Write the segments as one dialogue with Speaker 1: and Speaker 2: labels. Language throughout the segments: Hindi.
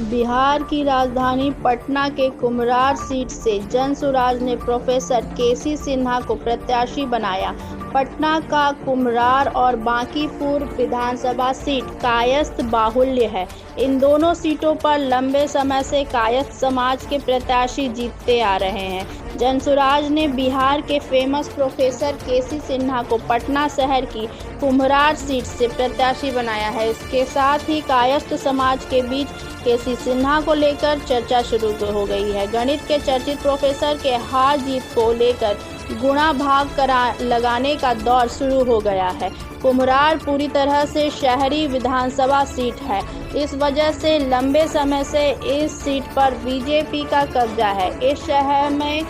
Speaker 1: बिहार की राजधानी पटना के कुम्हरार सीट से जनसुराज ने प्रोफेसर केसी सिन्हा को प्रत्याशी बनाया। पटना का कुम्हरार और बांकीपुर विधानसभा सीट कायस्थ बाहुल्य है। इन दोनों सीटों पर लंबे समय से कायस्थ समाज के प्रत्याशी जीतते आ रहे हैं। जनसुराज ने बिहार के फेमस प्रोफेसर केसी सिन्हा को पटना शहर की कुम्हरार सीट से प्रत्याशी बनाया है। इसके साथ ही कायस्थ समाज के बीच केसी सिन्हा को लेकर चर्चा शुरू हो गई है। गणित के चर्चित प्रोफेसर के हार जीत को लेकर गुणा भाग लगाने का दौर शुरू हो गया है। कुम्हरार पूरी तरह से शहरी विधानसभा सीट है। इस वजह से लंबे समय से इस सीट पर बीजेपी का कब्जा है। इस शहर में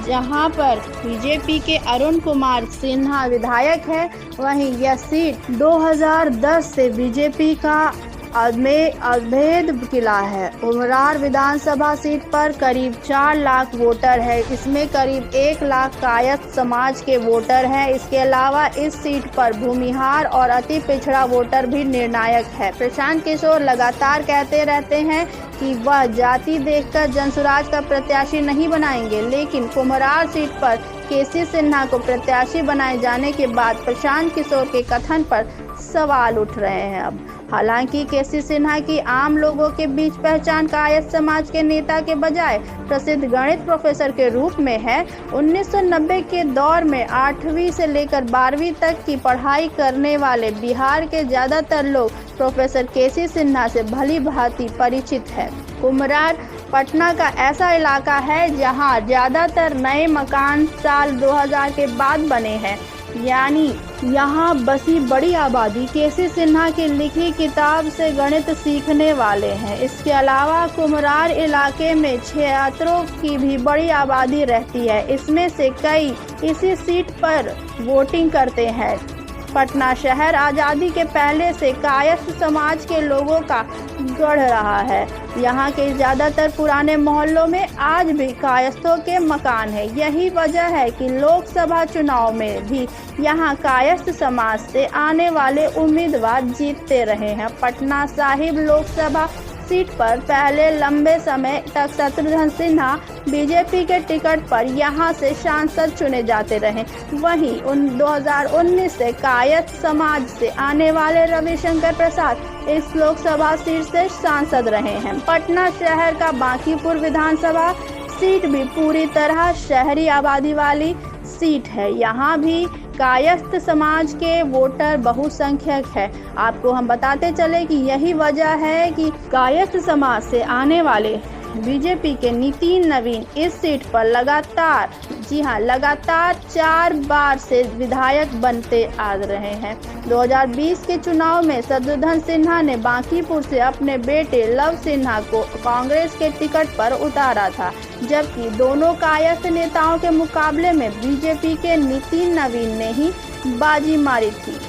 Speaker 1: जहां पर बीजेपी के अरुण कुमार सिन्हा विधायक है, वहीं यह सीट 2010 से बीजेपी का अभेद किला है। कुम्हरार विधानसभा सीट पर करीब 4 लाख वोटर है। इसमें करीब 1 लाख कायस्थ समाज के वोटर हैं। इसके अलावा इस सीट पर भूमिहार और अति पिछड़ा वोटर भी निर्णायक है। प्रशांत किशोर लगातार कहते रहते हैं कि वह जाति देखकर जनसुराज का प्रत्याशी नहीं बनाएंगे, लेकिन कुम्हरार सीट पर केसी सिन्हा को प्रत्याशी बनाए जाने के बाद प्रशांत किशोर के कथन पर सवाल उठ रहे हैं। अब हालांकि केसी सिन्हा की आम लोगों के बीच पहचान कायस्थ समाज के नेता के बजाय प्रसिद्ध गणित प्रोफेसर के रूप में है। 1990 के दौर में 8वीं से लेकर 12वीं तक की पढ़ाई करने वाले बिहार के ज्यादातर लोग प्रोफेसर केसी सिन्हा से भली भांति परिचित है। कुम्हरार पटना का ऐसा इलाका है जहां ज्यादातर नए मकान साल 2000 के बाद बने हैं, यानी यहाँ बसी बड़ी आबादी केसी सिन्हा की लिखी किताब से गणित सीखने वाले हैं। इसके अलावा कुम्हरार इलाके में छात्रों की भी बड़ी आबादी रहती है। इसमें से कई इसी सीट पर वोटिंग करते हैं। पटना शहर आज़ादी के पहले से कायस्थ समाज के लोगों का गढ़ रहा है। यहाँ के ज़्यादातर पुराने मोहल्लों में आज भी कायस्थों के मकान हैं। यही वजह है कि लोकसभा चुनाव में भी यहाँ कायस्थ समाज से आने वाले उम्मीदवार जीतते रहे हैं। पटना साहिब लोकसभा सीट पर पहले लंबे समय तक शत्रुघ्न सिन्हा बीजेपी के टिकट पर यहां से सांसद चुने जाते रहे। वहीं 2019 से कायस्थ समाज से आने वाले रविशंकर प्रसाद इस लोकसभा सीट से सांसद रहे हैं। पटना शहर का बांकीपुर विधानसभा सीट भी पूरी तरह शहरी आबादी वाली सीट है। यहाँ भी कायस्थ समाज के वोटर बहुसंख्यक है। आपको हम बताते चले कि यही वजह है कि कायस्थ समाज से आने वाले बीजेपी के नितिन नवीन इस सीट पर लगातार 4 बार से विधायक बनते आ रहे हैं। 2020 के चुनाव में शत्रुघ्न सिन्हा ने बांकीपुर से अपने बेटे लव सिन्हा को कांग्रेस के टिकट पर उतारा था, जबकि दोनों कायस्थ नेताओं के मुकाबले में बीजेपी के नितिन नवीन ने ही बाजी मारी थी।